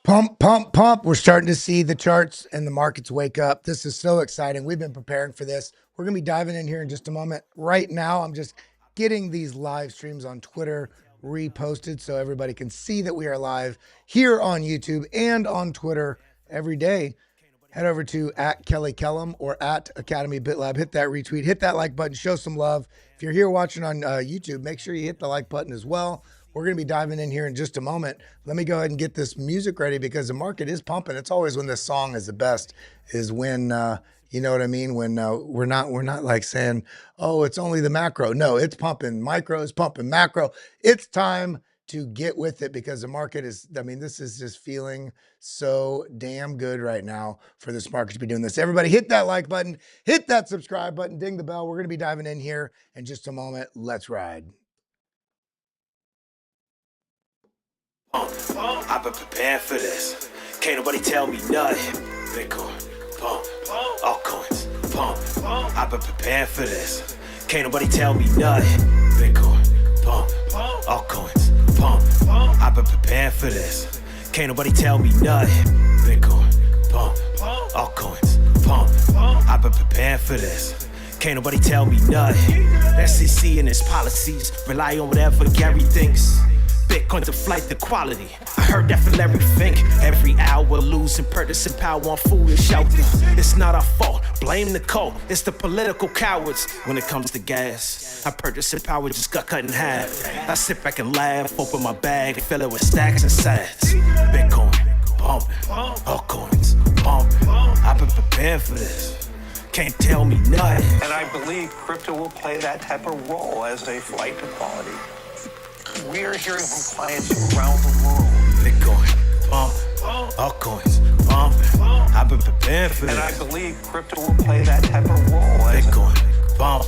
Pump, pump, pump. We're starting to see the charts and the markets wake up. This is so exciting. We've been preparing for this. We're going to be diving in here in just a moment. Right now, I'm just getting these live streams on Twitter reposted so everybody can see that we are live here on YouTube and on Twitter every day. Head over to @KellyKellum or @Academy BitLab. Hit that retweet, hit that like button, show some love. If you're here watching on YouTube, make sure you hit the like button as well. We're going to be diving in here in just a moment. Let me go ahead and get this music ready because the market is pumping. It's always when this song is the best, is when, you know what I mean? When we're not like saying, oh, it's only the macro. No, it's pumping. Micro is pumping macro. It's time to get with it because the market is, I mean, this is just feeling so damn good right now for this market to be doing this. Everybody hit that like button, hit that subscribe button, ding the bell. We're going to be diving in here in just a moment. Let's ride. I've been preparing for this. Can't nobody tell me nothing. Bitcoin, pump, altcoins, pump. I've been preparing for this. Can't nobody tell me nothing. Bitcoin, pump, altcoins, pump. I've been preparing for this. Can't nobody tell me nothing. Bitcoin, pump, altcoins, pump. I've been preparing for this. Can't nobody tell me nothing. SEC and its policies rely on whatever Gary thinks. Bitcoin to flight to quality. I heard that from Larry Fink. Every hour losing purchasing power on foolish out there. It's not our fault. Blame the coal. It's the political cowards when it comes to gas. Our purchasing power just got cut in half. I sit back and laugh, open my bag, fill it with stacks and sats. Bitcoin, pumping, altcoins, pumping. I've been prepared for this. Can't tell me nothing. And I believe crypto will play that type of role as a flight to quality. We are hearing from clients around the world. Bitcoin, pump, altcoins, pump. I've been prepared for this. And I believe crypto will play that type of role. Bitcoin, pump,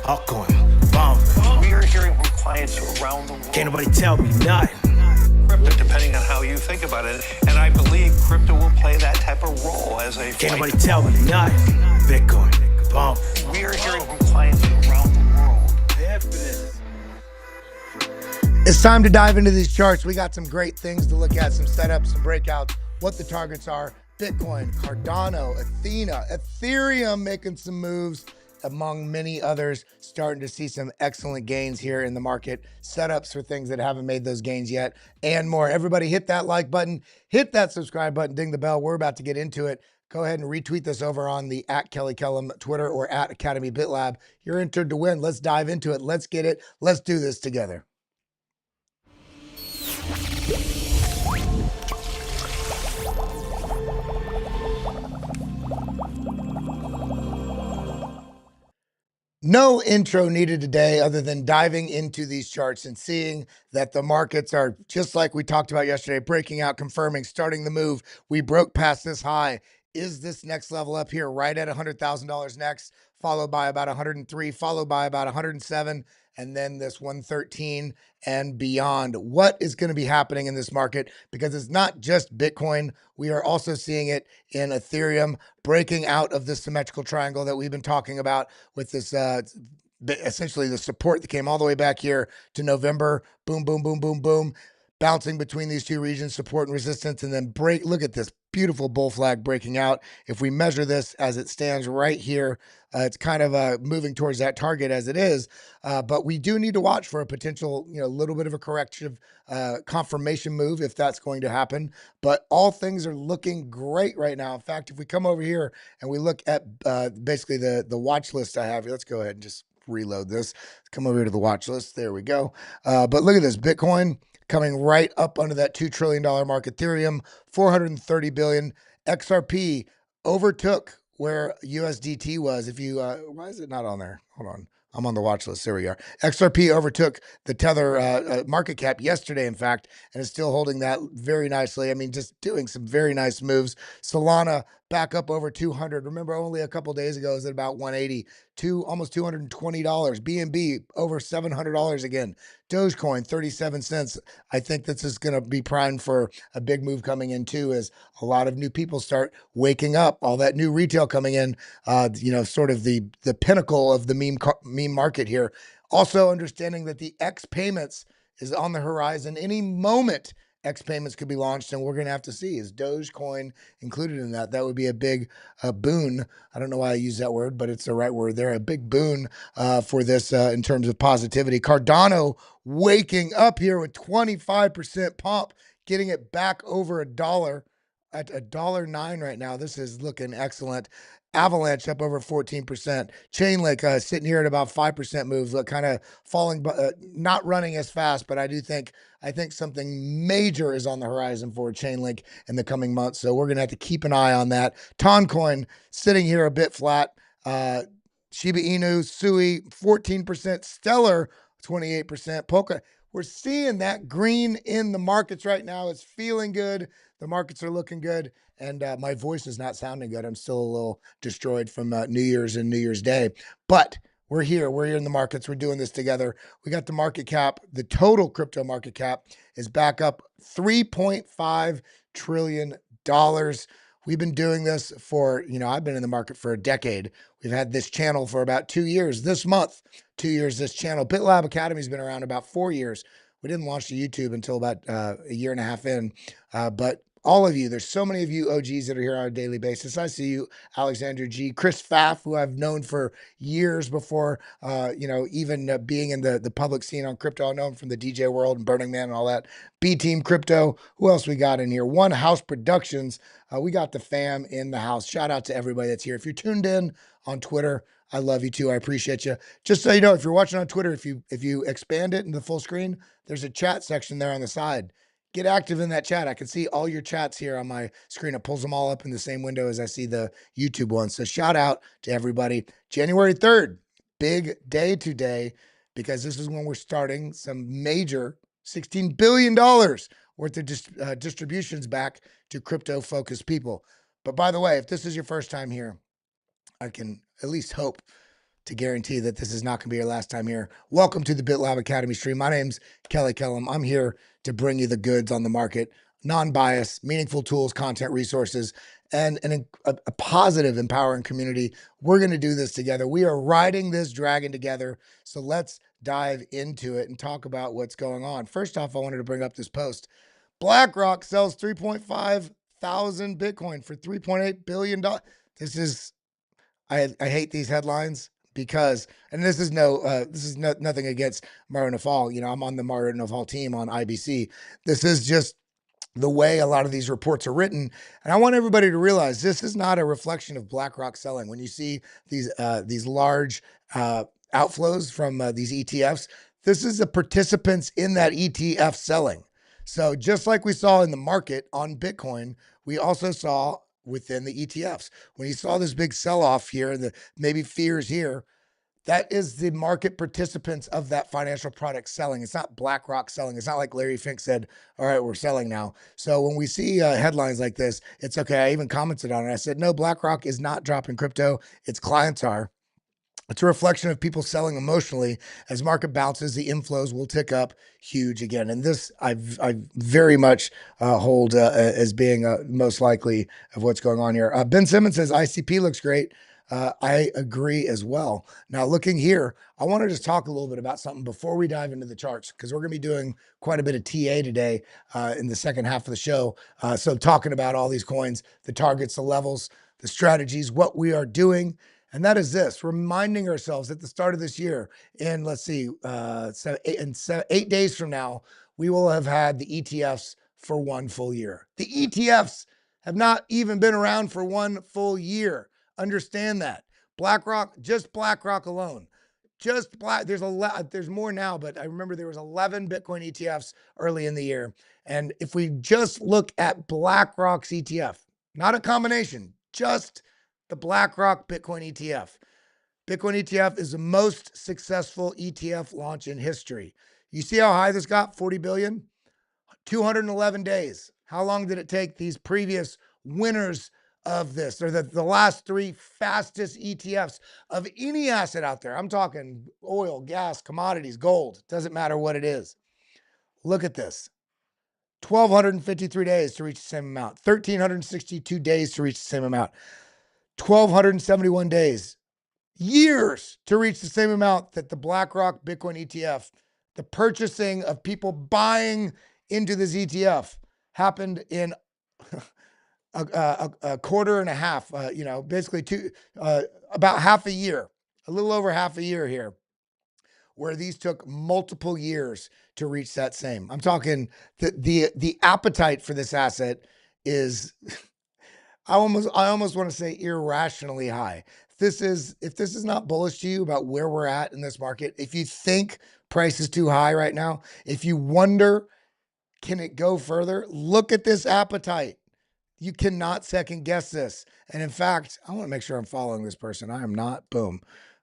altcoin, pump. We are hearing from clients around the world. Can't nobody tell me nothing. Crypto, depending on how you think about it. And I believe crypto will play that type of role as a Can't nobody tell me nothing. Bitcoin, pump. We are hearing from clients around the world. Prepared for this. It's time to dive into these charts. We got some great things to look at, some setups, some breakouts, what the targets are. Bitcoin, Cardano, Athena, Ethereum making some moves, among many others, starting to see some excellent gains here in the market, setups for things that haven't made those gains yet, and more. Everybody hit that like button, hit that subscribe button, ding the bell. We're about to get into it. Go ahead and retweet this over on the @KellyKellum Twitter or @Academy BitLab. You're entered to win. Let's dive into it. Let's get it. Let's do this together. No intro needed today other than diving into these charts and seeing that the markets are just like we talked about yesterday, breaking out, confirming, starting the move. We broke past this high. Is this next level up here right at $100,000 next, followed by about 103, followed by about 107, and then this 113 and beyond? What is going to be happening in this market? Because it's not just Bitcoin. We are also seeing it in Ethereum breaking out of this symmetrical triangle that we've been talking about with this, essentially the support that came all the way back here to November. Boom, boom, boom, boom, boom. Bouncing between these two regions, support and resistance, and then break. Look at this beautiful bull flag breaking out. If we measure this as it stands right here, it's kind of moving towards that target as it is. But we do need to watch for a potential, little bit of a corrective confirmation move if that's going to happen. But all things are looking great right now. In fact, if we come over here and we look at basically the watch list I have here, let's go ahead and just reload this. Let's come over here to the watch list. There we go. But look at this, Bitcoin coming right up under that $2 trillion mark. Ethereum, 430 billion. XRP overtook where USDT was. If you, why is it not on there? Hold on. I'm on the watch list. There we are. XRP overtook the Tether market cap yesterday, in fact, and is still holding that very nicely. I mean, just doing some very nice moves. Solana back up over 200. Remember, only a couple days ago it was at about 180, almost $220. BNB over $700 again. Dogecoin 37 cents. I think this is going to be primed for a big move coming in too, as a lot of new people start waking up. All that new retail coming in. Sort of the pinnacle of the meme market here. Also understanding that the X payments is on the horizon any moment. X payments could be launched, and we're going to have to see, is Dogecoin included in that? That would be a big boon. I don't know why I use that word, but it's the right word there. A big boon for this in terms of positivity. Cardano waking up here with 25% pump, getting it back over $1 at $1.09 right now. This is looking excellent. Avalanche up over 14%. Chainlink sitting here at about 5% moves, kind of falling, not running as fast, but I think something major is on the horizon for Chainlink in the coming months. So we're going to have to keep an eye on that. Toncoin sitting here a bit flat. Shiba Inu, Sui, 14%. Stellar, 28%. Polka. We're seeing that green in the markets right now. It's feeling good. The markets are looking good. And my voice is not sounding good. I'm still a little destroyed from New Year's and New Year's Day. But we're here. We're here in the markets. We're doing this together. We got the market cap. The total crypto market cap is back up $3.5 trillion. We've been doing this for, I've been in the market for a decade. We've had this channel for about 2 years. This month, 2 years, this channel. BitLab Academy has been around about 4 years. We didn't launch the YouTube until about a year and a half in. But all of you, there's so many of you OGs that are here on a daily basis. I see you, Alexander G, Chris Pfaff, who I've known for years before, even being in the public scene on crypto. I know him from the DJ world and Burning Man and all that. B Team Crypto. Who else we got in here? One House Productions. We got the fam in the house. Shout out to everybody that's here. If you're tuned in on Twitter, I love you too. I appreciate you. Just so you know, if you're watching on Twitter, if you expand it into the full screen, there's a chat section there on the side. Get active in that chat. I can see all your chats here on my screen. It pulls them all up in the same window as I see the YouTube one. So shout out to everybody. January 3rd, big day today, because this is when we're starting some major $16 billion worth of distributions back to crypto-focused people. But by the way, if this is your first time here, I can at least hope to guarantee that this is not going to be your last time here. Welcome to the BitLab Academy stream. My name's Kelly Kellum. I'm here to bring you the goods on the market, non-biased, meaningful tools, content, resources, and a positive, empowering community. We're going to do this together. We are riding this dragon together. So let's dive into it and talk about what's going on. First off, I wanted to bring up this post. BlackRock sells 3.5 thousand Bitcoin for $3.8 billion. This is, I hate these headlines. Because, and this is nothing against Mario Nafal. I'm on the Mario Nafal team on IBC. This is just the way a lot of these reports are written. And I want everybody to realize this is not a reflection of BlackRock selling. When you see these large outflows from these ETFs, this is the participants in that ETF selling. So just like we saw in the market on Bitcoin, we also saw within the ETFs. When you saw this big sell-off here and the maybe fears here, that is the market participants of that financial product selling. It's not BlackRock selling. It's not like Larry Fink said, all right, we're selling now. So when we see headlines like this, it's okay. I even commented on it. I said, no, BlackRock is not dropping crypto. Its clients are. It's a reflection of people selling emotionally. As market bounces, the inflows will tick up huge again. And this I very much hold as being most likely of what's going on here. Ben Simmons says ICP looks great. I agree as well. Now looking here, I want to just talk a little bit about something before we dive into the charts, because we're going to be doing quite a bit of TA today in the second half of the show. So talking about all these coins, the targets, the levels, the strategies, what we are doing. And that is this, reminding ourselves at the start of this year, and let's see, 8 days from now, we will have had the ETFs for 1 full year. The ETFs have not even been around for 1 full year. Understand that. BlackRock, just BlackRock alone, there's more now, but I remember there was 11 Bitcoin ETFs early in the year. And if we just look at BlackRock's ETF, not a combination, just the BlackRock Bitcoin ETF. Bitcoin ETF is the most successful ETF launch in history. You see how high this got? 40 billion? 211 days. How long did it take these previous winners of this? They're the last 3 fastest ETFs of any asset out there. I'm talking oil, gas, commodities, gold. Doesn't matter what it is. Look at this. 1,253 days to reach the same amount. 1,362 days to reach the same amount. 1,271 days, years to reach the same amount that the BlackRock Bitcoin ETF, the purchasing of people buying into this ETF happened in a quarter and a half, basically about half a year, a little over half a year here, where these took multiple years to reach that same. I'm talking the appetite for this asset is I almost want to say irrationally high. If this is not bullish to you about where we're at in this market, if you think price is too high right now, if you wonder, can it go further? Look at this appetite. You cannot second guess this. And in fact, I want to make sure I'm following this person. I am not. Boom.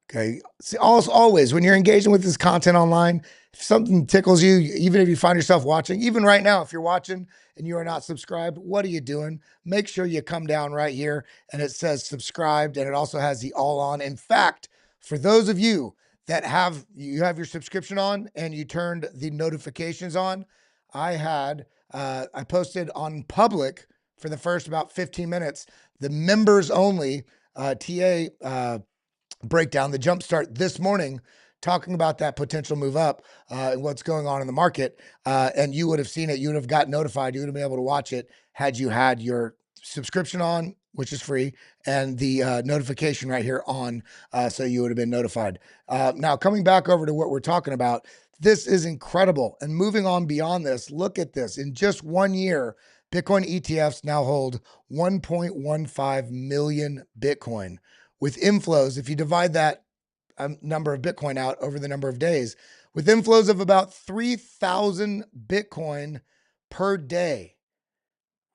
Okay. See, always when you're engaging with this content online, if something tickles you, even if you find yourself watching, even right now, if you're watching and you are not subscribed, what are you doing? Make sure you come down right here and it says subscribed, and it also has the all on. In fact, for those of you that have your subscription on and you turned the notifications on, I posted on public for the first about 15 minutes, the members only TA breakdown, the jumpstart this morning, talking about that potential move up and what's going on in the market. And you would have seen it. You would have got notified. You would have been able to watch it had you had your subscription on, which is free, and the notification right here on. So you would have been notified. Now, coming back over to what we're talking about, this is incredible. And moving on beyond this, look at this. In just 1 year, Bitcoin ETFs now hold 1.15 million Bitcoin with inflows. If you divide that number of Bitcoin out over the number of days, with inflows of about 3,000 Bitcoin per day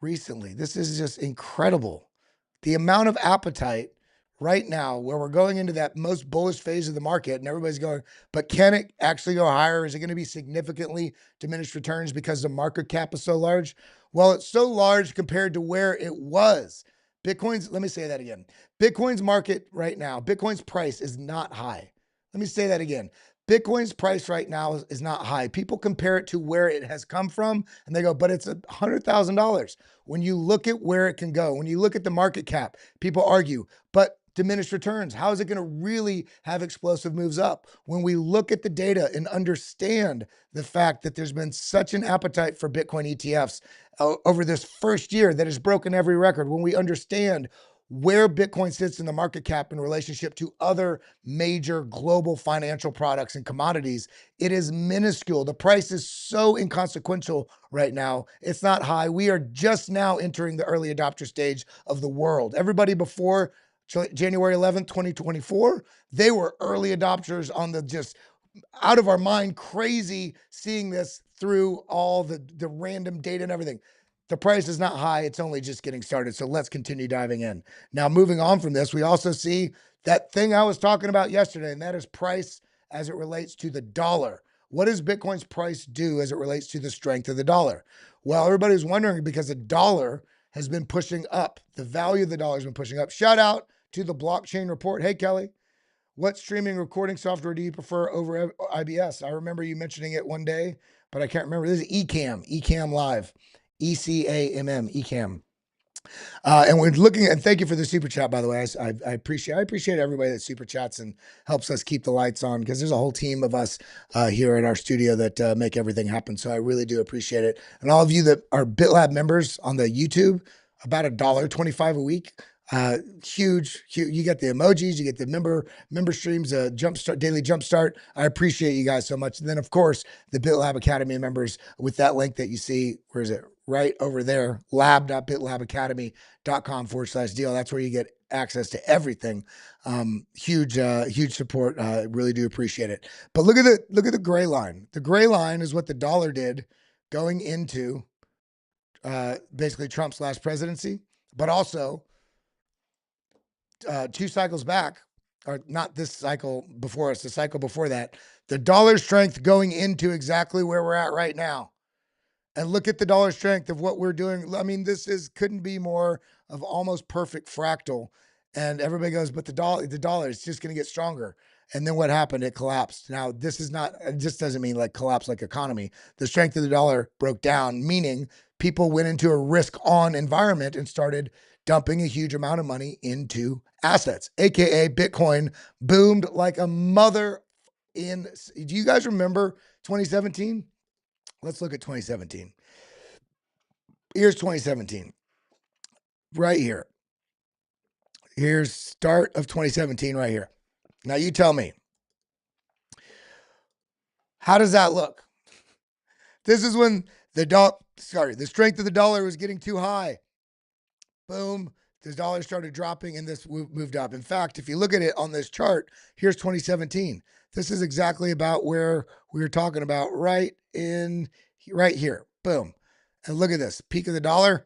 recently. This is just incredible. The amount of appetite right now, where we're going into that most bullish phase of the market, and everybody's going, but can it actually go higher? Is it going to be significantly diminished returns because the market cap is so large? Well, it's so large compared to where it was. Let me say that again. Bitcoin's market right now, Bitcoin's price is not high. Let me say that again. Bitcoin's price right now is not high. People compare it to where it has come from and they go, but it's $100,000. When you look at where it can go, when you look at the market cap, people argue, but diminished returns, how is it going to really have explosive moves up? When we look at the data and understand the fact that there's been such an appetite for Bitcoin ETFs over this first year that has broken every record, when we understand where Bitcoin sits in the market cap in relationship to other major global financial products and commodities, it is minuscule. The price is so inconsequential right now. It's not high. We are just now entering the early adopter stage of the world. Everybody before January 11th, 2024, they were early adopters on the just out of our mind crazy seeing this through all the random data and everything. The price is not high. It's only just getting started. So let's continue diving in. Now, moving on from this, we also see that thing I was talking about yesterday, and that is price as it relates to the dollar. What does Bitcoin's price do as it relates to the strength of the dollar? Well, everybody's wondering because the dollar has been pushing up. The value of the dollar has been pushing up. Shout out to the blockchain report. Hey, Kelly, what streaming recording software do you prefer over IBS? I remember you mentioning it one day, but I can't remember. This is Ecamm Live. ECAMM, Ecamm. And we're looking at, and thank you for the super chat, by the way. I appreciate everybody that super chats and helps us keep the lights on, because there's a whole team of us here at our studio that make everything happen. So I really do appreciate it. And all of you that are BitLab members on the YouTube, about $1.25 a week. Huge. You get the emojis, you get the member streams, daily jumpstart. I appreciate you guys so much. And then of course the BitLab Academy members with that link that you see, where is it? Right over there, lab.bitlabacademy.com/deal. That's where you get access to everything. Huge support. Really do appreciate it. But look at the gray line. The gray line is what the dollar did going into basically Trump's last presidency, but also 2 cycles back, or not this cycle before us, the cycle before that, the dollar strength going into exactly where we're at right now. And look at the dollar strength of what we're doing. I mean, couldn't be more of almost perfect fractal. And everybody goes, but the dollar is just going to get stronger. And then what happened? It collapsed. Now, it just doesn't mean like collapse like economy. The strength of the dollar broke down, meaning people went into a risk-on environment and started dumping a huge amount of money into assets, AKA Bitcoin boomed like a mother in. Do you guys remember 2017? Let's look at 2017. Here's 2017, right here. Here's start of 2017 right here. Now you tell me, how does that look? This is when the strength of the dollar was getting too high. Boom, the dollar started dropping and this moved up. In fact, if you look at it on this chart, here's 2017. This is exactly about where we were talking about right here. Boom. And look at this, peak of the dollar,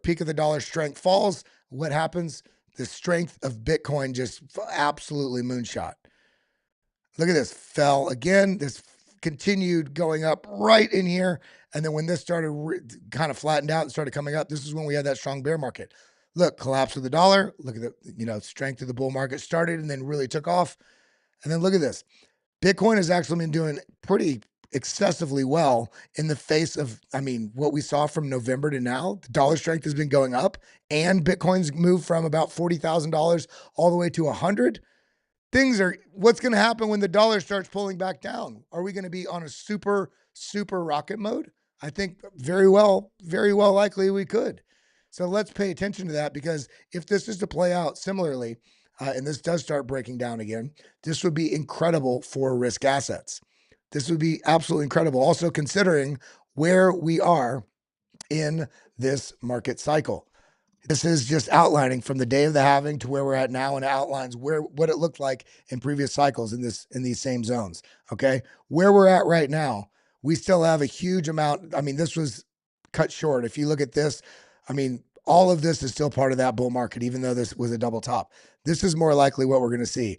peak of the dollar, strength falls. What happens? The strength of Bitcoin just absolutely moonshot. Look at this, fell again. This continued going up right in here. And then when this started kind of flattened out and started coming up, this is when we had that strong bear market. Look, collapse of the dollar. Look at the, strength of the bull market started and then really took off. And then look at this. Bitcoin has actually been doing pretty excessively well in the face of, what we saw from November to now. The dollar strength has been going up and Bitcoin's moved from about $40,000 all the way to 100. What's going to happen when the dollar starts pulling back down? Are we going to be on a super rocket mode? I think very well likely we could. So let's pay attention to that, because if this is to play out similarly, and this does start breaking down again, this would be incredible for risk assets. This would be absolutely incredible. Also considering where we are in this market cycle. This is just outlining from the day of the halving to where we're at now, and it outlines what it looked like in previous cycles in these same zones. Okay, where we're at right now, we still have a huge amount. This was cut short. If you look at this, all of this is still part of that bull market, even though this was a double top. This is more likely what we're going to see.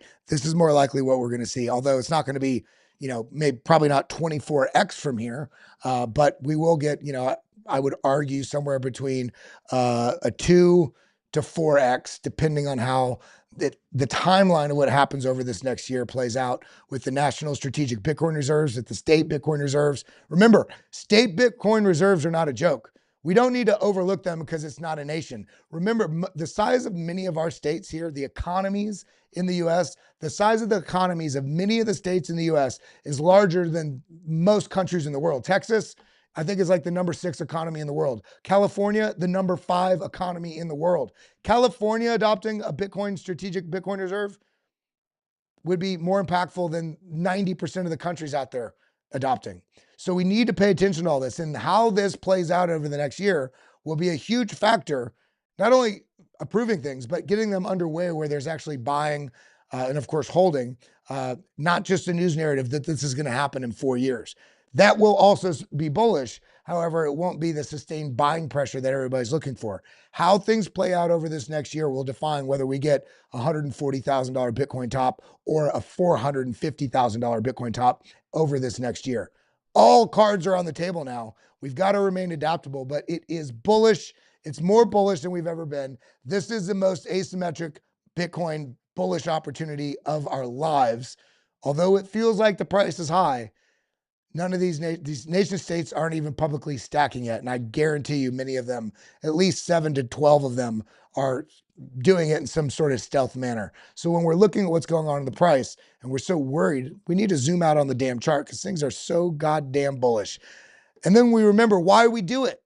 Although it's not going to be, maybe probably not 24x from here, but we will get, I would argue somewhere between a 2 to 4x, depending on how the timeline of what happens over this next year plays out with the national strategic Bitcoin reserves, with the state Bitcoin reserves. Remember, state Bitcoin reserves are not a joke. We don't need to overlook them because it's not a nation. Remember, the size of many of our states here, the economies in the U.S., the size of the economies of many of the states in the U.S. is larger than most countries in the world. Texas, I think, is like the number 6 economy in the world. California, the number 5 economy in the world. California adopting a strategic Bitcoin reserve would be more impactful than 90% of the countries out there adopting. So we need to pay attention to all this, and how this plays out over the next year will be a huge factor, not only approving things, but getting them underway where there's actually buying and of course holding, not just a news narrative that this is going to happen in 4 years. That will also be bullish. However, it won't be the sustained buying pressure that everybody's looking for. How things play out over this next year will define whether we get a $140,000 Bitcoin top or a $450,000 Bitcoin top over this next year. All cards are on the table now. We've got to remain adaptable, but it is bullish. It's more bullish than we've ever been. This is the most asymmetric Bitcoin bullish opportunity of our lives. Although it feels like the price is high, none of these nation states aren't even publicly stacking yet. And I guarantee you many of them, at least 7 to 12 of them, are doing it in some sort of stealth manner. So when we're looking at what's going on in the price and we're so worried, we need to zoom out on the damn chart because things are so goddamn bullish. And then we remember why we do it.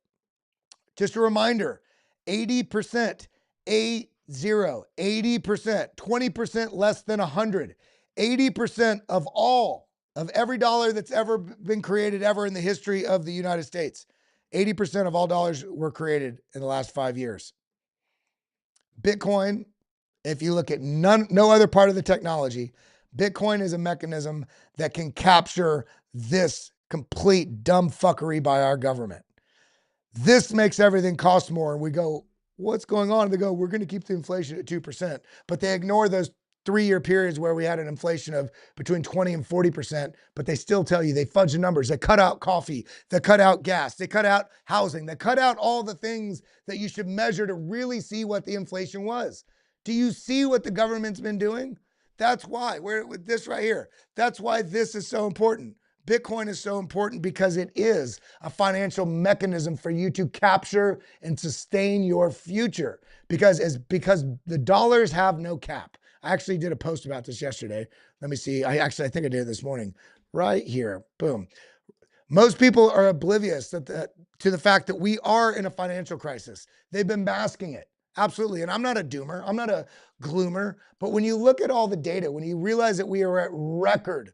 Just a reminder, 80%, 80%, 20% less than 100, 80% of every dollar that's ever been created ever in the history of the United States. 80% of all dollars were created in the last 5 years. Bitcoin, if you look at no other part of the technology, Bitcoin is a mechanism that can capture this complete dumb fuckery by our government. This makes everything cost more. And we go, what's going on? And they go, we're going to keep the inflation at 2%. But they ignore those 3-year periods where we had an inflation of between 20 and 40%, but they still tell you, they fudge the numbers. They cut out coffee, they cut out gas, they cut out housing, they cut out all the things that you should measure to really see what the inflation was. Do you see what the government's been doing? That's why we're with this right here. That's why this is so important. Bitcoin is so important because it is a financial mechanism for you to capture and sustain your future, because the dollars have no cap. I actually did a post about this yesterday. Let me see. I think I did it this morning. Right here. Boom. Most people are oblivious to the fact that we are in a financial crisis. They've been masking it. Absolutely. And I'm not a doomer. I'm not a gloomer. But when you look at all the data, when you realize that we are at record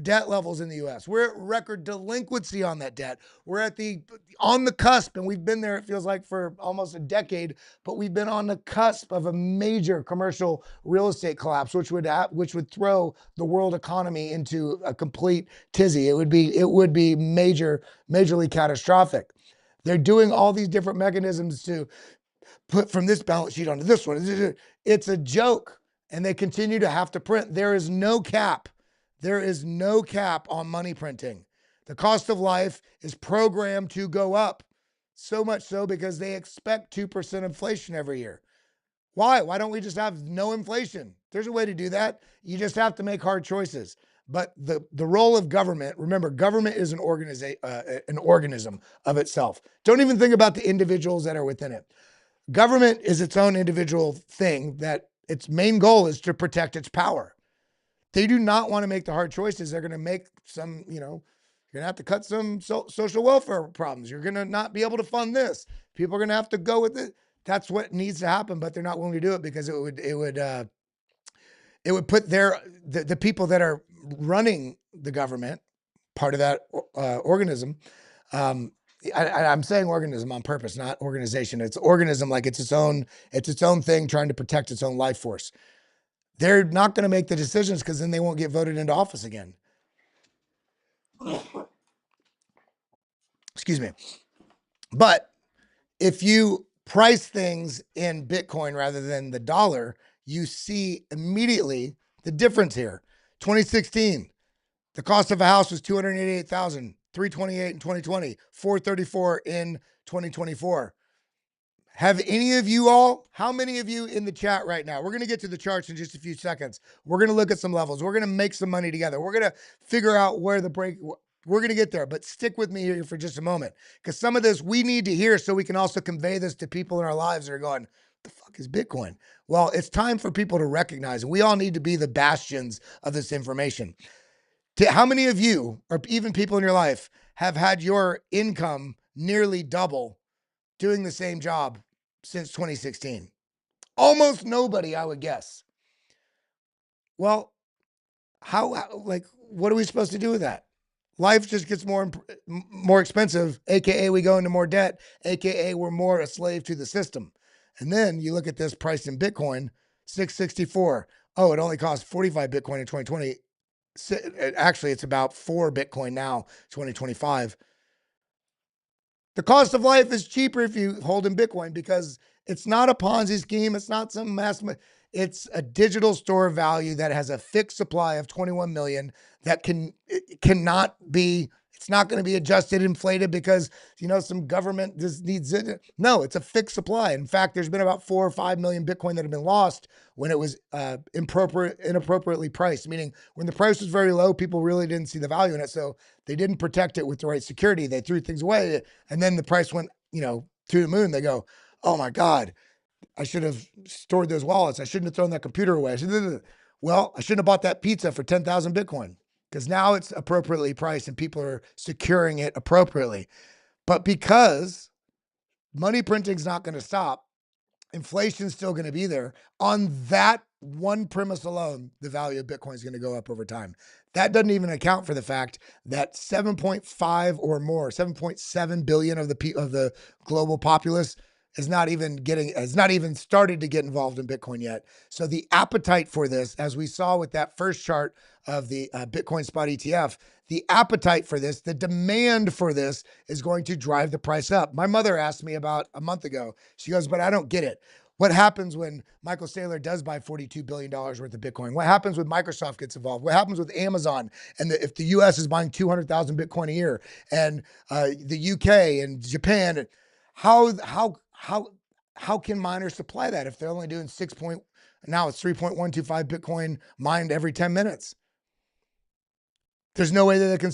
debt levels in the US, we're at record delinquency on that debt. We're on the cusp, and we've been there, it feels like, for almost a decade, but we've been on the cusp of a major commercial real estate collapse, which would throw the world economy into a complete tizzy. It would be majorly catastrophic. They're doing all these different mechanisms to put from this balance sheet onto this one. It's a joke, and they continue to have to print. There is no cap. There is no cap on money printing. The cost of life is programmed to go up, so much so because they expect 2% inflation every year. Why? Why don't we just have no inflation? There's a way to do that. You just have to make hard choices. But the role of government, remember, government is an organism of itself. Don't even think about the individuals that are within it. Government is its own individual thing that its main goal is to protect its power. They do not want to make the hard choices. They're going to make some, you're going to have to cut some social welfare problems. You're going to not be able to fund this. People are going to have to go with it. That's what needs to happen, but they're not willing to do it because it would put the people that are running the government, part of that organism. I'm saying organism on purpose, not organization. It's organism, like it's its own thing, trying to protect its own life force. They're not going to make the decisions because then they won't get voted into office again. Excuse me. But if you price things in Bitcoin rather than the dollar, you see immediately the difference here. 2016, the cost of a house was $288,000, $328 in 2020, $434 in 2024. Have any of you all, how many of you in the chat right now? We're going to get to the charts in just a few seconds. We're going to look at some levels. We're going to make some money together. We're going to figure out where the break, we're going to get there, but stick with me here for just a moment, because some of this we need to hear so we can also convey this to people in our lives that are going, what the fuck is Bitcoin? Well, it's time for people to recognize, and we all need to be the bastions of this information. How many of you, or even people in your life, have had your income nearly double doing the same job since 2016? Almost nobody, I would guess. Well, what are we supposed to do with that? Life just gets more expensive, AKA we go into more debt, AKA we're more a slave to the system. And then you look at this price in Bitcoin, 664. Oh, it only cost 45 Bitcoin in 2020. Actually, it's about 4 Bitcoin now, 2025. The cost of life is cheaper if you hold in Bitcoin because it's not a Ponzi scheme. It's not some it's a digital store of value that has a fixed supply of 21 million that cannot be, it's not going to be adjusted, inflated because, some government just needs it. No, it's a fixed supply. In fact, there's been about 4 or 5 million Bitcoin that have been lost when it was inappropriately priced, meaning when the price was very low, people really didn't see the value in it. So they didn't protect it with the right security. They threw things away, and then the price went, to the moon. They go, oh my God, I should have stored those wallets. I shouldn't have thrown that computer away. I shouldn't have bought that pizza for 10,000 Bitcoin, because now it's appropriately priced and people are securing it appropriately. But because money printing is not going to stop, inflation's still going to be there. On that one premise alone, the value of Bitcoin is going to go up over time. That doesn't even account for the fact that 7.5 or more, 7.7 billion of the global populace has not even started to get involved in Bitcoin yet. So the appetite for this, as we saw with that first chart of the Bitcoin spot ETF, the appetite for this, the demand for this is going to drive the price up. My mother asked me about a month ago, she goes, but I don't get it. What happens when Michael Saylor does buy $42 billion worth of Bitcoin? What happens when Microsoft gets involved? What happens with Amazon? And if the US is buying 200,000 Bitcoin a year, and the UK and Japan, how can miners supply that if they're only doing now it's 3.125 Bitcoin mined every 10 minutes? There's no way that they can.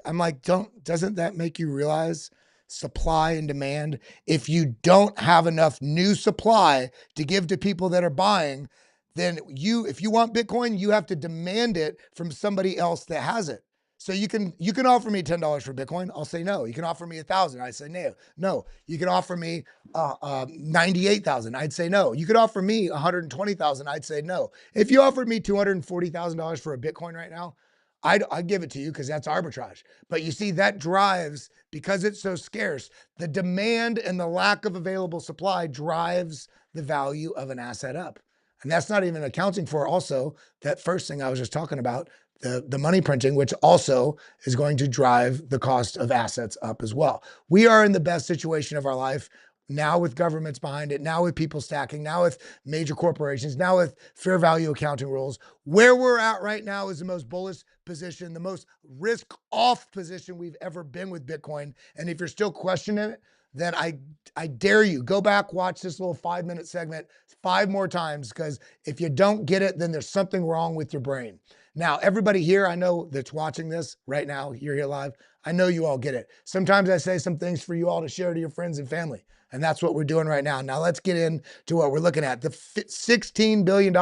I'm like, doesn't that make you realize supply and demand? If you don't have enough new supply to give to people that are buying, then if you want Bitcoin, you have to demand it from somebody else that has it. So you can offer me $10 for Bitcoin. I'll say no. You can offer me 1,000. I say no. No. You can offer me 98,000. I'd say no. You could offer me 120,000. I'd say no. If you offered me $240,000 for a Bitcoin right now, I'd give it to you because that's arbitrage. But you see, that drives, because it's so scarce, the demand and the lack of available supply drives the value of an asset up. And that's not even accounting for also that first thing I was just talking about, the money printing, which also is going to drive the cost of assets up as well. We are in the best situation of our life now, with governments behind it, now with people stacking, now with major corporations, now with fair value accounting rules. Where we're at right now is the most bullish position, the most risk off position we've ever been with Bitcoin. And if you're still questioning it, then I dare you, go back, watch this little 5-minute segment 5 more times, because if you don't get it, then there's something wrong with your brain. Now, everybody here, I know that's watching this right now, you're here live, I know you all get it. Sometimes I say some things for you all to share to your friends and family, and that's what we're doing right now. Now let's get into what we're looking at. The $16 billion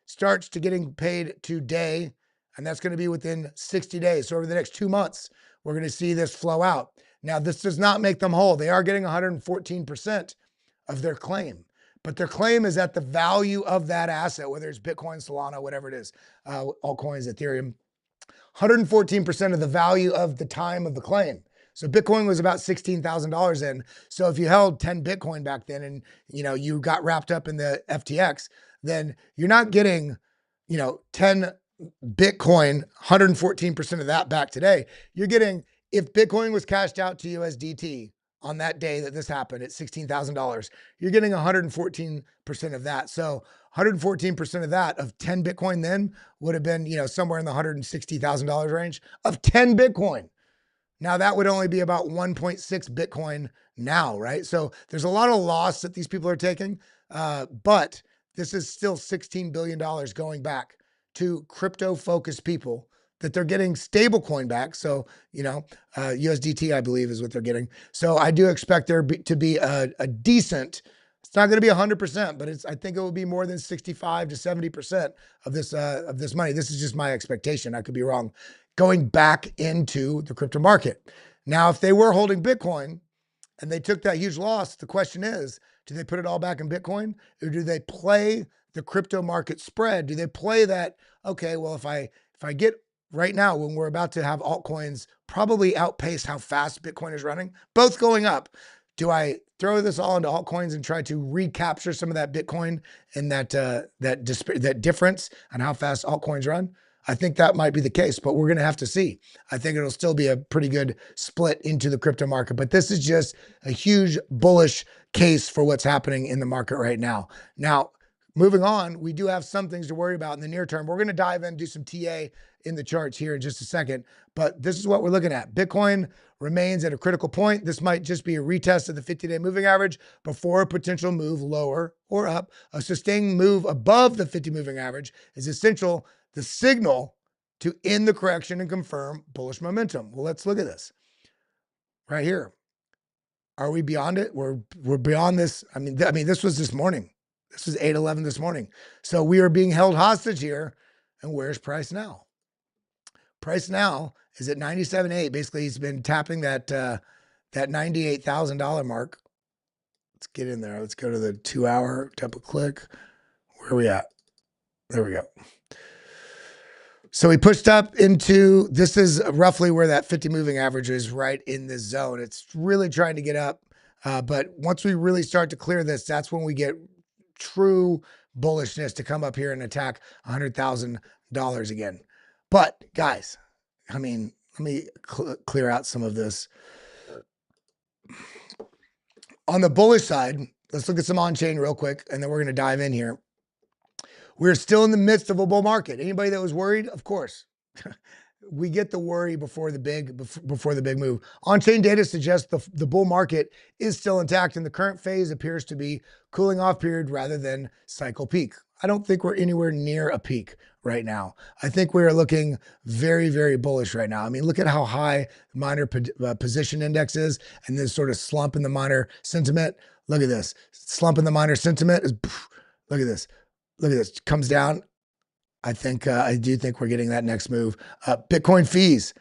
starts to getting paid today, and that's going to be within 60 days. So over the next 2 months, we're going to see this flow out. Now, this does not make them whole. They are getting 114% of their claim, but their claim is that the value of that asset, whether it's Bitcoin, Solana, whatever it is, altcoins, Ethereum, 114% of the value of the time of the claim. So Bitcoin was about $16,000 in. So if you held 10 Bitcoin back then and, you got wrapped up in the FTX, then you're not getting, 10 Bitcoin, 114% of that back today. You're getting, if Bitcoin was cashed out to USDT on that day that this happened at $16,000, you're getting 114% of that. So 114% of that of 10 Bitcoin then would have been, somewhere in the $160,000 range of 10 Bitcoin. Now that would only be about 1.6 Bitcoin now, right? So there's a lot of loss that these people are taking, but this is still $16 billion going back to crypto-focused people that they're getting stable coin back. So, USDT, I believe, is what they're getting. So I do expect there to be a decent, it's not going to be 100%, but I think it will be more than 65 to 70% of this money. This is just my expectation. I could be wrong. Going back into the crypto market. Now, if they were holding Bitcoin and they took that huge loss, the question is, do they put it all back in Bitcoin, or do they play the crypto market spread? Do they play that, okay, well, if I get right now, when we're about to have altcoins probably outpace how fast Bitcoin is running, both going up, do I throw this all into altcoins and try to recapture some of that Bitcoin and that difference on how fast altcoins run? I think that might be the case, but we're going to have to see. I think it'll still be a pretty good split into the crypto market, but this is just a huge bullish case for what's happening in the market right now. Now, moving on, we do have some things to worry about in the near term. We're going to dive in and do some TA in the charts here in just a second, but this is what we're looking at. Bitcoin remains at a critical point. This might just be a retest of the 50-day moving average before a potential move lower or up. A sustained move above the 50 moving average is essential, the signal to end the correction and confirm bullish momentum. Well, let's look at this right here. Are we beyond it? We're beyond this. I mean, this was this morning. This was 8:11 this morning. So we are being held hostage here. And where's price now? Price now is at 97.8. Basically, he's been tapping that $98,000 mark. Let's get in there. Let's go to the 2-hour, double click. Where are we at? There we go. So we pushed up into, this is roughly where that 50 moving average is, right in this zone. It's really trying to get up. But once we really start to clear this, that's when we get true bullishness to come up here and attack $100,000 again. But guys, let me clear out some of this. On the bullish side, let's look at some on-chain real quick, and then we're going to dive in here. We're still in the midst of a bull market. Anybody that was worried, of course, we get the worry before the big move. On-chain data suggests the bull market is still intact, and the current phase appears to be cooling off period rather than cycle peak. I don't think we're anywhere near a peak right now. I think we're looking very, very bullish right now. I mean, look at how high the minor position index is, and this sort of slump in the minor sentiment. Look at this slump in the minor sentiment is. Look at this. Look at this. Comes down. I do think we're getting that next move. Bitcoin fees.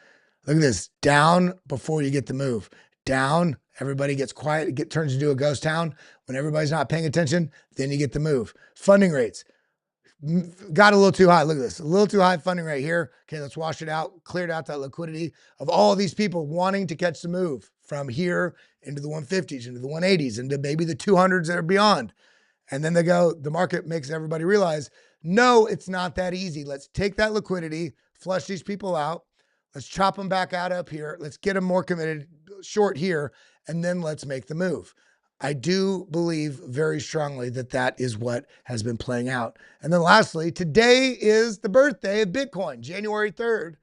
Look at this, down before you get the move. Down, everybody gets quiet, it turns into a ghost town. When everybody's not paying attention, then you get the move. Funding rates. Got a little too high. Look at this, a little too high funding rate here. Okay, let's wash it out. Cleared out that liquidity of all of these people wanting to catch the move from here into the 150s, into the 180s, into maybe the 200s that are beyond. And then the market makes everybody realize, no, it's not that easy. Let's take that liquidity, flush these people out. Let's chop them back out up here. Let's get them more committed short here, and then let's make the move. I do believe very strongly that that is what has been playing out. And then lastly, today is the birthday of Bitcoin, January 3rd,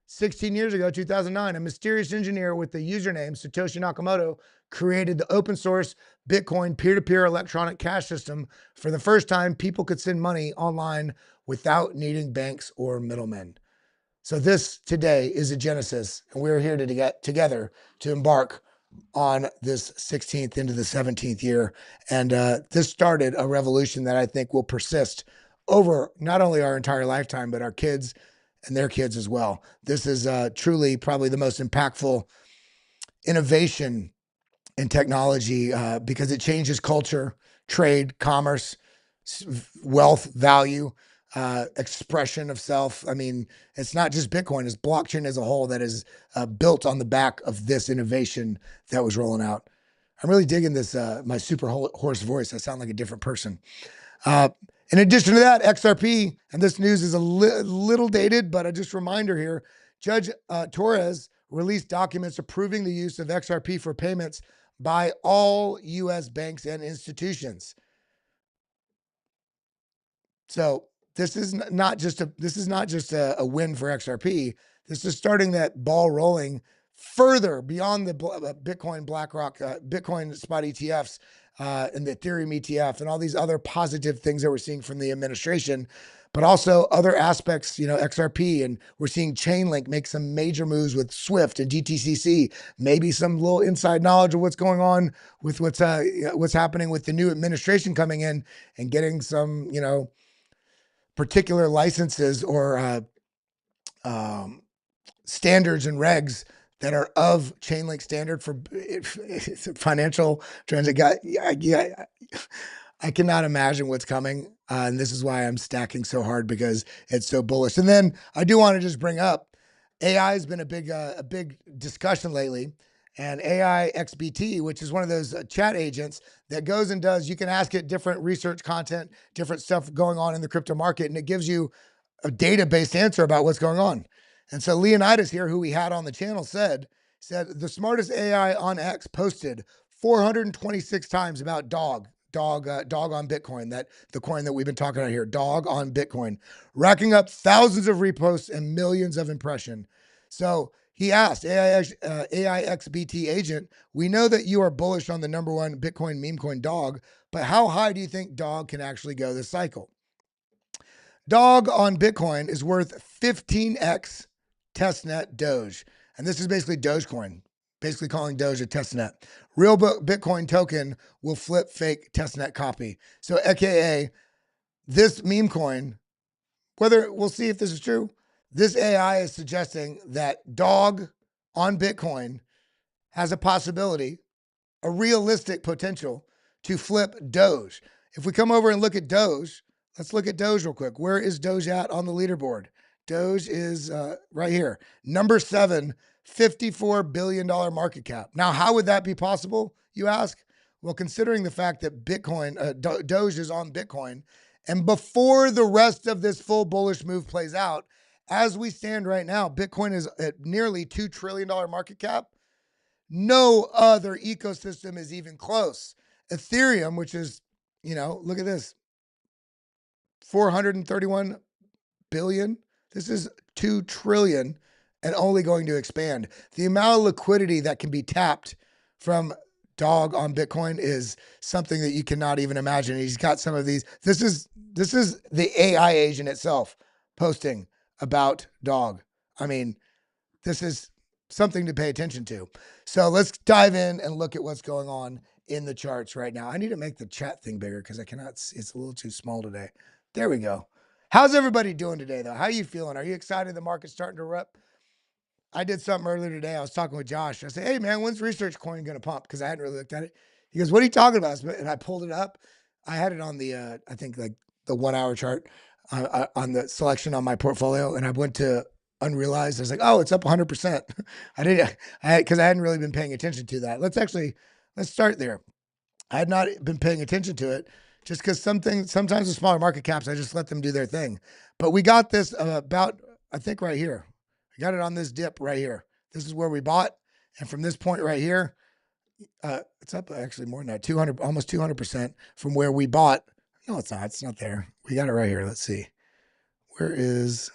16 years ago, 2009. A mysterious engineer with the username Satoshi Nakamoto created the open source Bitcoin peer-to-peer electronic cash system. For the first time, people could send money online without needing banks or middlemen. So this today is a genesis, and we're here to get together to embark on this 16th into the 17th year. And this started a revolution that I think will persist over not only our entire lifetime, but our kids and their kids as well. This is truly probably the most impactful innovation in technology because it changes culture, trade, commerce, wealth, value, expression of self. I mean, it's not just Bitcoin, it's blockchain as a whole that is built on the back of this innovation that was rolling out. I'm really digging this, my super hoarse voice. I sound like a different person. In addition to that, XRP, and this news is a little dated, but just a reminder here, Judge Torres released documents approving the use of XRP for payments by all U.S. banks and institutions. So this is not just a win for XRP. This is starting that ball rolling further beyond the Bitcoin BlackRock, Bitcoin spot ETFs, and the Ethereum ETF, and all these other positive things that we're seeing from the administration, but also other aspects, XRP, and we're seeing Chainlink make some major moves with Swift and GTCC, maybe some little inside knowledge of what's going on with what's happening with the new administration coming in and getting some, particular licenses or standards and regs that are of Chainlink standard for financial transaction. I cannot imagine what's coming. And this is why I'm stacking so hard, because it's so bullish. And then I do want to just bring up, AI has been a big discussion lately. And AI XBT, which is one of those chat agents that goes and does, you can ask it different research content, different stuff going on in the crypto market, and it gives you a data-based answer about what's going on. And so Leonidas here, who we had on the channel, said the smartest AI on X posted 426 times about dog on Bitcoin, that the coin that we've been talking about here, dog on Bitcoin, racking up thousands of reposts and millions of impressions. So he asked AI XBT agent, we know that you are bullish on the number one Bitcoin meme coin dog, but how high do you think dog can actually go this cycle? Dog on Bitcoin is worth 15x testnet Doge. And this is basically Dogecoin, basically calling Doge a testnet. Real Bitcoin token will flip fake testnet copy. So AKA this meme coin, whether we'll see if this is true, this AI is suggesting that dog on Bitcoin has a possibility, a realistic potential to flip Doge. If we come over and look at Doge, let's look at Doge real quick. Where is Doge at on the leaderboard? Doge is right here. Number 7, $54 billion market cap. Now, how would that be possible, you ask? Well, considering the fact that Bitcoin, Doge is on Bitcoin, and before the rest of this full bullish move plays out, as we stand right now, Bitcoin is at nearly $2 trillion market cap. No other ecosystem is even close. Ethereum, which is, look at this, 431 billion. This is 2 trillion and only going to expand. The amount of liquidity that can be tapped from dog on Bitcoin is something that you cannot even imagine. He's got some of these. This is the AI agent itself posting about dog. I mean, this is something to pay attention to. So let's dive in and look at what's going on in the charts right now. I need to make the chat thing bigger because I cannot see. It's a little too small today. There we go. How's everybody doing today, though? How are you feeling? Are you excited the market's starting to rep? I did something earlier today. I was talking with Josh. I said, hey, man, when's Research Coin going to pump? Because I hadn't really looked at it. He goes, what are you talking about? And I pulled it up. I had it on the, I think, like the 1 hour chart on the selection on my portfolio. And I went to unrealized. I was like, oh, it's up 100%. Because I hadn't really been paying attention to that. Let's start there. I had not been paying attention to it just because sometimes the smaller market caps, I just let them do their thing. But we got this about, I think right here. I got it on this dip right here. This is where we bought. And from this point right here, it's up actually more than that, 200, almost 200% from where we bought. No, it's not. It's not there. We got it right here. Let's see. Where is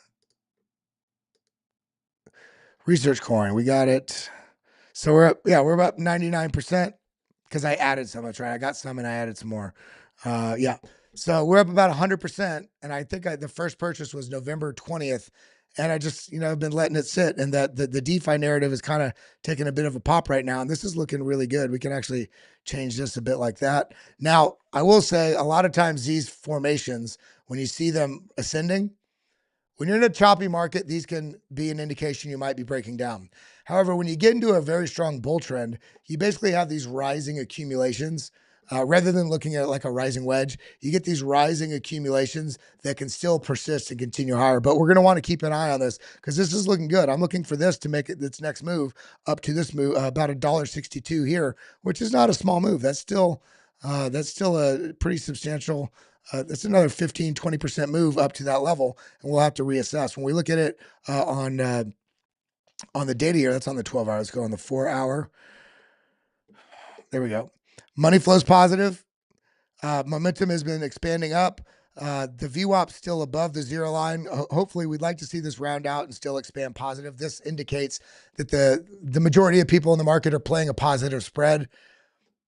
Research Coin? We got it. So we're up, we're about 99%. Because I added so much, right? I got some and I added some more. Yeah. So we're up about 100%. And I think the first purchase was November 20th. And I just, I've been letting it sit. And that the DeFi narrative is kind of taking a bit of a pop right now. And this is looking really good. We can actually change this a bit like that. Now, I will say a lot of times these formations, when you see them ascending, when you're in a choppy market, these can be an indication you might be breaking down. However, when you get into a very strong bull trend, you basically have these rising accumulations. Rather than looking at it like a rising wedge, you get these rising accumulations that can still persist and continue higher. But we're going to want to keep an eye on this because this is looking good. I'm looking for this to make it its next move up to this move, about $1.62 here, which is not a small move. That's still a pretty substantial. That's another 15, 20% move up to that level. And we'll have to reassess. When we look at it on the data here, that's on the 12 hour. Let's go on the 4 hour. There we go. Money flows positive. Momentum has been expanding up. The VWAP still above the zero line. Hopefully, we'd like to see this round out and still expand positive. This indicates that the majority of people in the market are playing a positive spread.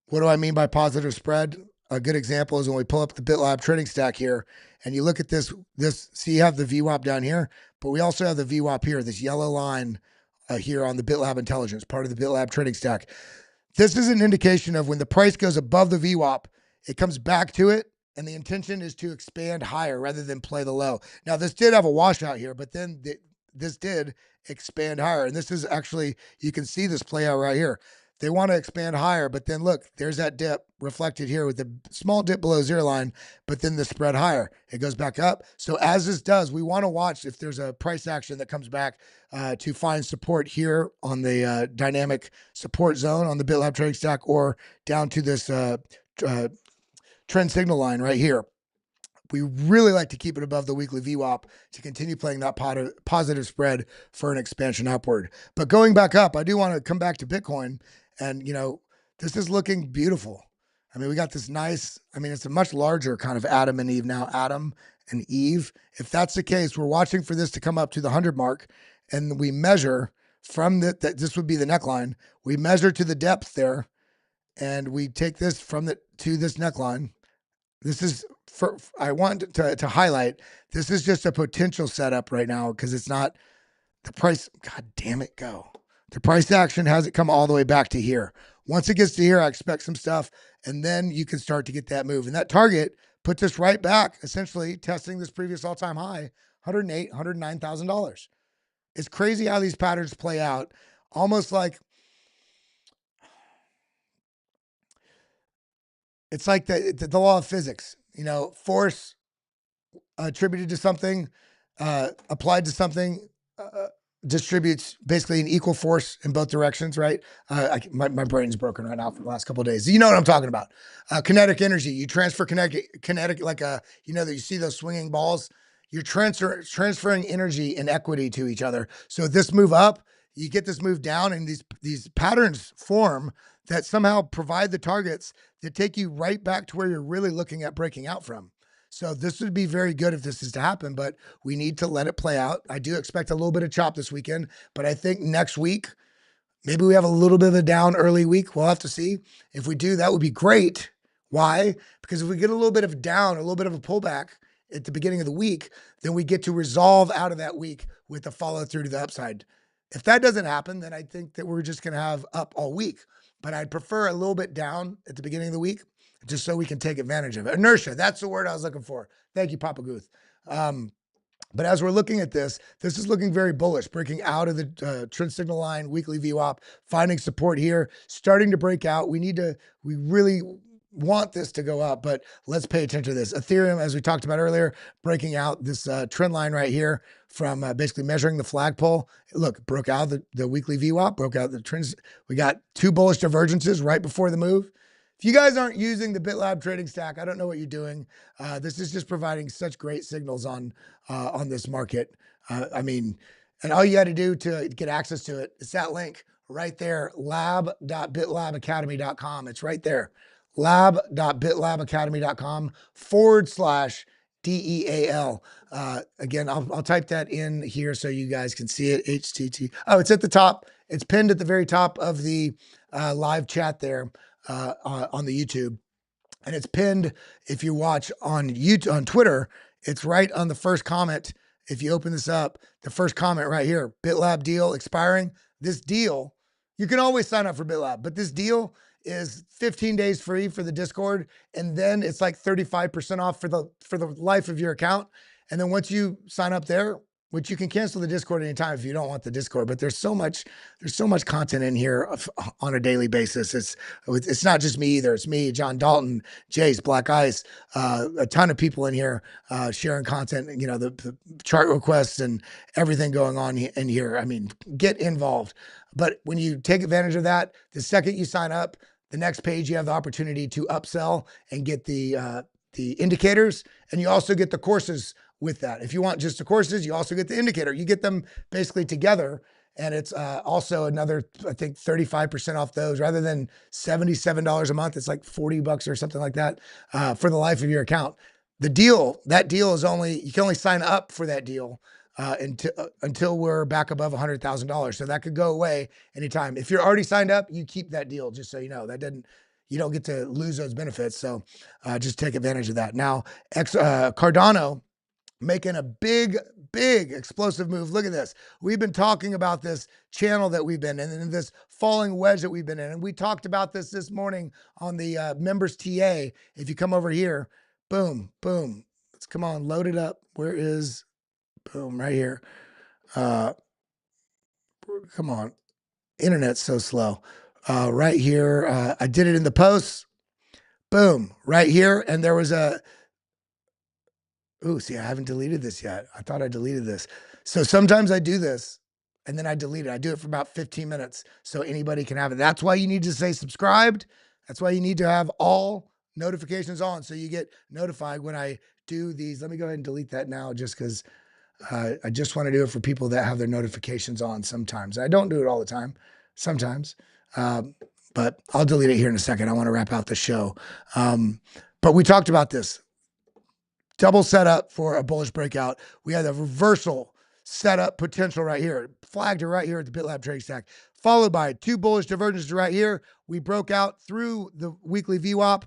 What do I mean by positive spread? A good example is when we pull up the BitLab trading stack here and you look at this, see you have the VWAP down here, but we also have the VWAP here, this yellow line here on the BitLab intelligence, part of the BitLab trading stack. This is an indication of when the price goes above the VWAP, it comes back to it, and the intention is to expand higher rather than play the low. Now, this did have a washout here, but then this did expand higher. And this is actually, you can see this play out right here. They want to expand higher, but then look, there's that dip reflected here with the small dip below zero line, but then the spread higher. It goes back up. So as this does, we want to watch if there's a price action that comes back to find support here on the dynamic support zone on the BitLab trading stack or down to this trend signal line right here. We really like to keep it above the weekly VWAP to continue playing that positive spread for an expansion upward. But going back up, I do want to come back to Bitcoin. And, this is looking beautiful. I mean, we got this nice, it's a much larger kind of Adam and Eve now, Adam and Eve. If that's the case, we're watching for this to come up to the 100 mark. And we measure from this would be the neckline. We measure to the depth there. And we take this to this neckline. This is I want to highlight, this is just a potential setup right now because it's not the price. God damn it, go. The price action hasn't come all the way back to here. Once it gets to here, I expect some stuff, and then you can start to get that move. And that target puts us right back, essentially testing this previous all-time high, $108,000, $109,000. It's crazy how these patterns play out, almost like it's like the law of physics. Force attributed to something, applied to something, distributes basically an equal force in both directions, right? My brain's broken right now for the last couple of days. You know what I'm talking about. Kinetic energy. You transfer kinetic like that you see those swinging balls. You're transferring energy and equity to each other. So this move up, you get this move down, and these patterns form that somehow provide the targets that take you right back to where you're really looking at breaking out from. So this would be very good if this is to happen, but we need to let it play out. I do expect a little bit of chop this weekend, but I think next week, maybe we have a little bit of a down early week. We'll have to see. If we do, that would be great. Why? Because if we get a little bit of down, a little bit of a pullback at the beginning of the week, then we get to resolve out of that week with the follow through to the upside. If that doesn't happen, then I think that we're just going to have up all week. But I'd prefer a little bit down at the beginning of the week just so we can take advantage of it. Inertia, that's the word I was looking for. Thank you, Papa Guth. But as we're looking at this, this is looking very bullish, breaking out of the trend signal line, weekly VWAP, finding support here, starting to break out. We really want this to go up, but let's pay attention to this. Ethereum, as we talked about earlier, breaking out this trend line right here from basically measuring the flagpole. Look, broke out the weekly VWAP, broke out the trends. We got two bullish divergences right before the move. If you guys aren't using the BitLab trading stack, I don't know what you're doing. This is just providing such great signals on this market. I mean, and all you got to do to get access to it, it's that link right there, lab.bitlabacademy.com. It's right there, lab.bitlabacademy.com/DEAL. Again, I'll type that in here so you guys can see it. HTT. Oh, it's at the top. It's pinned at the very top of the live chat there on the YouTube. And it's pinned, if you watch on YouTube, on Twitter, it's right on the first comment. If you open this up, the first comment right here, BitLab deal expiring. This deal, you can always sign up for BitLab, but this deal is 15 days free for the Discord. And then it's like 35% off for the life of your account. And then once you sign up there, which you can cancel the Discord anytime if you don't want the Discord, but there's so much content in here on a daily basis. It's not just me either. It's me, John Dalton, Jace, Black Ice, a ton of people in here sharing content, you know, the chart requests and everything going on in here. I mean, get involved. But when you take advantage of that, the second you sign up, the next page, you have the opportunity to upsell and get the indicators, and you also get the courses with that. If you want just the courses, you also get the indicator. You get them basically together, and it's also another, I think, 35% off those. Rather than $77 a month, it's like $40 or something like that for the life of your account. That deal is only, you can only sign up for that deal until we're back above $100,000. So that could go away anytime. If you're already signed up, you keep that deal, just so you know. You don't get to lose those benefits. So just take advantage of that. Now, Cardano making a big explosive move. Look at this. We've been talking about this channel that we've been in and this falling wedge that we've been in. And we talked about this morning on the members TA. If you come over here, boom. Let's come on, load it up. Where is, boom, right here. Come on. Internet's so slow. Right here. I did it in the posts. Boom, right here. And there was see, I haven't deleted this yet. I thought I deleted this. So sometimes I do this and then I delete it. I do it for about 15 minutes so anybody can have it. That's why you need to stay subscribed. That's why you need to have all notifications on so you get notified when I do these. Let me go ahead and delete that now just because I just want to do it for people that have their notifications on sometimes. I don't do it all the time, sometimes. But I'll delete it here in a second. I want to wrap out the show. But we talked about this. Double setup for a bullish breakout. We had a reversal setup potential right here. Flagged it right here at the BitLab trading stack. Followed by two bullish divergences right here. We broke out through the weekly VWAP.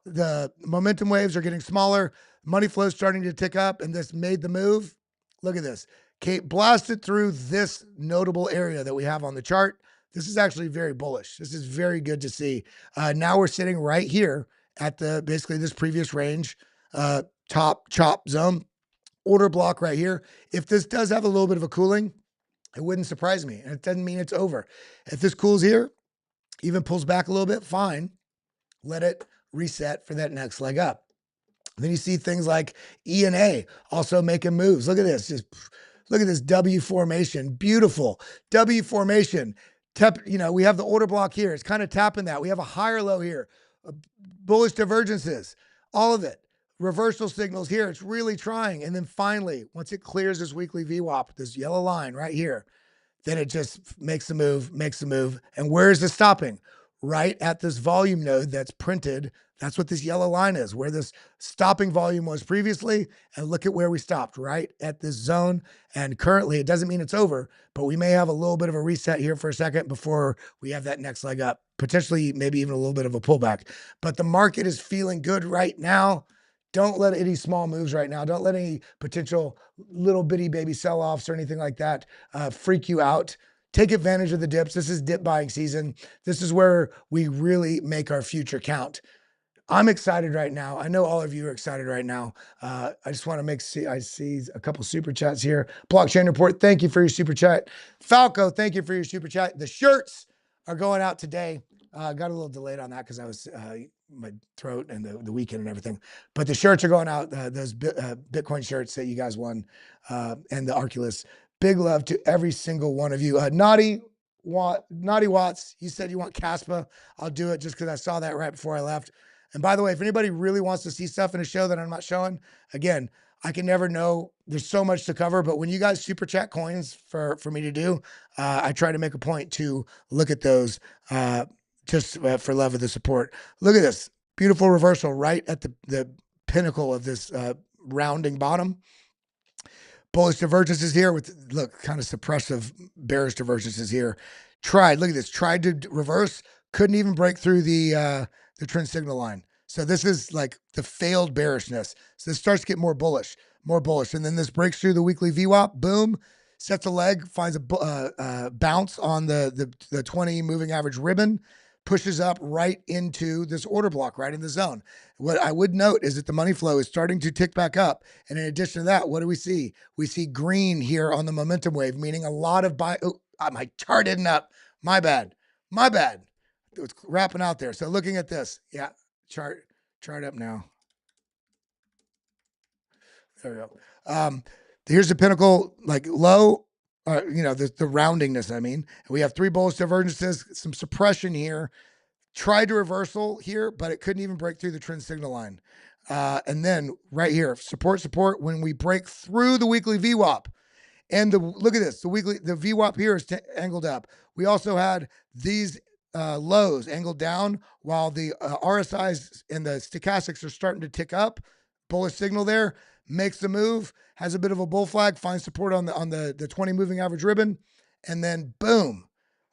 The momentum waves are getting smaller. Money flow is starting to tick up, and this made the move. Look at this. Kate blasted through this notable area that we have on the chart. This is actually very bullish. This is very good to see. Now we're sitting right here at basically this previous range, top chop zone, order block right here. If this does have a little bit of a cooling, it wouldn't surprise me. And it doesn't mean it's over. If this cools here, even pulls back a little bit, fine. Let it reset for that next leg up. Then you see things like ENA also making moves. Look at this. Just look at this W formation. Beautiful. W formation. We have the order block here. It's kind of tapping that. We have a higher low here. Bullish divergences. All of it. Reversal signals here. It's really trying. And then finally, once it clears this weekly VWAP, this yellow line right here, then it just makes a move. And where is this stopping? Right at this volume node that's printed. That's what this yellow line is, where this stopping volume was previously. And look at where we stopped, right at this zone. And currently, it doesn't mean it's over, but we may have a little bit of a reset here for a second before we have that next leg up. Potentially, maybe even a little bit of a pullback. But the market is feeling good right now. Don't let any small moves right now. Don't let any potential little bitty baby sell-offs or anything like that freak you out. Take advantage of the dips. This is dip buying season. This is where we really make our future count. I'm excited right now. I know all of you are excited right now. I just want to I see a couple super chats here. Blockchain Report, thank you for your super chat. Falco, thank you for your super chat. The shirts are going out today. Got a little delayed on that because I was my throat and the weekend and everything. But the shirts are going out. Those Bitcoin shirts that you guys won and the Arculus. Big love to every single one of you. Naughty Watts, you said you want Caspa. I'll do it just because I saw that right before I left. And by the way, if anybody really wants to see stuff in a show that I'm not showing, again, I can never know. There's so much to cover, but when you guys super chat coins for me to do, I try to make a point to look at those just for love of the support. Look at this beautiful reversal right at the pinnacle of this rounding bottom. Bullish divergences here with, look, kind of suppressive bearish divergences here. Look at this, tried to reverse, couldn't even break through the trend signal line. So this is like the failed bearishness. So this starts to get more bullish. And then this breaks through the weekly VWAP, boom, sets a leg, finds a bounce on the 20 moving average ribbon, pushes up right into this order block, right in the zone. What I would note is that the money flow is starting to tick back up. And in addition to that, what do we see? We see green here on the momentum wave, meaning a lot of buy. Oh, my chart isn't up. My bad. It's wrapping out there. So looking at this, yeah, chart up now. There we go. Here's the pinnacle, like low, the roundingness, I mean. We have 3 bullish divergences, some suppression here. Tried to reversal here, but it couldn't even break through the trend signal line. And then right here, support, when we break through the weekly VWAP. And look at this, the VWAP here is angled up. We also had these lows angled down while the RSIs and the stochastics are starting to tick up. Bullish signal there, makes the move, has a bit of a bull flag, finds support on the 20 moving average ribbon, and then boom,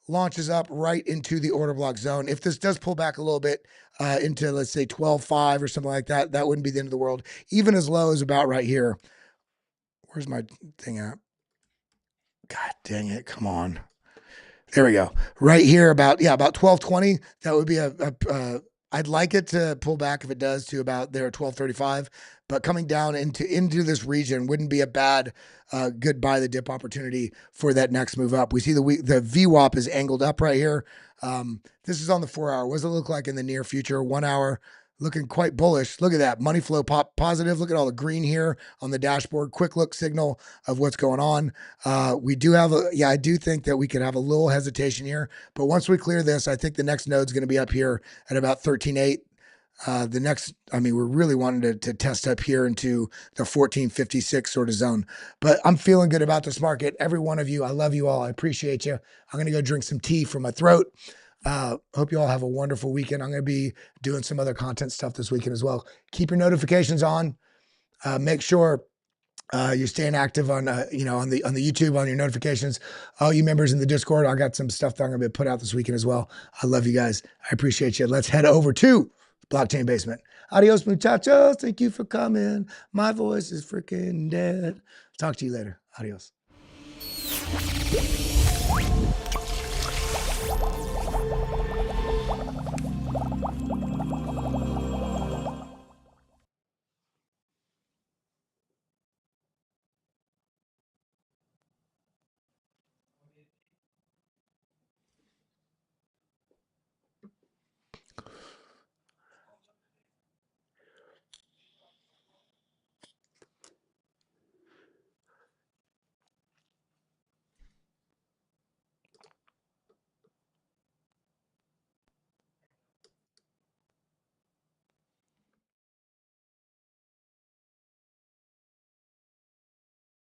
launches up right into the order block zone. If this does pull back a little bit into, let's say 12.5 or something like that, that wouldn't be the end of the world. Even as low as about right here. Where's my thing at? God dang it. Come on. There we go. Right here about 12.20. That would be I'd like it to pull back if it does to about there at 12.35, but coming down into this region wouldn't be a bad good buy the dip opportunity for that next move up. We see the VWAP is angled up right here. This is on the 4 hour. What does it look like in the near future? 1 hour. Looking quite bullish. Look at that. Money flow positive. Look at all the green here on the dashboard. Quick look signal of what's going on. We do have I do think that we could have a little hesitation here, but once we clear this, I think the next node's going to be up here at about 13.8. We're really wanting to test up here into the 1456 sort of zone, but I'm feeling good about this market. Every one of you, I love you all. I appreciate you. I'm going to go drink some tea for my throat. Hope you all have a wonderful weekend. I'm going to be doing some other content stuff this weekend as well. Keep your notifications on. Make sure you're staying active on the YouTube, on your notifications. All you members in the Discord, I got some stuff that I'm going to put out this weekend as well. I love you guys. I appreciate you. Let's head over to Blockchain Basement. Adios, muchachos. Thank you for coming. My voice is freaking dead. Talk to you later. Adios.